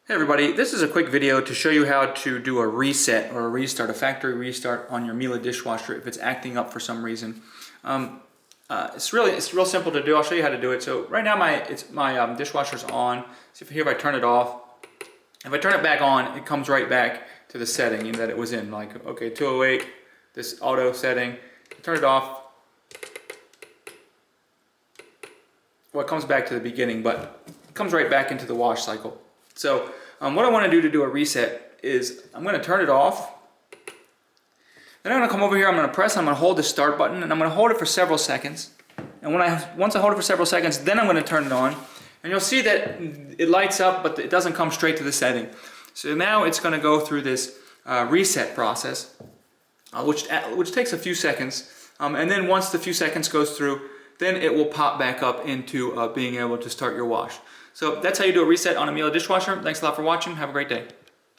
Hey everybody, this is a quick video to show you how to do a reset or a restart, a factory restart on your Miele dishwasher if it's acting up for some reason. It's real simple to do. I'll show you how to do it. So right now my dishwasher's on. See if I turn it off. If I turn it back on, it comes right back to the setting that it was in. Like, okay, 208, this auto setting. Turn it off. Well, it comes back to the beginning, but it comes right back into the wash cycle. So what I want to do a reset is I'm going to turn it off. Then I'm going to come over here, I'm going to press, I'm going to hold the start button, and I'm going to hold it for several seconds. And once I hold it for several seconds, then I'm going to turn it on. And you'll see that it lights up, but it doesn't come straight to the setting. So now it's going to go through this reset process, which takes a few seconds. And then once the few seconds goes through, then it will pop back up into being able to start your wash. So that's how you do a reset on a Miele dishwasher. Thanks a lot for watching. Have a great day.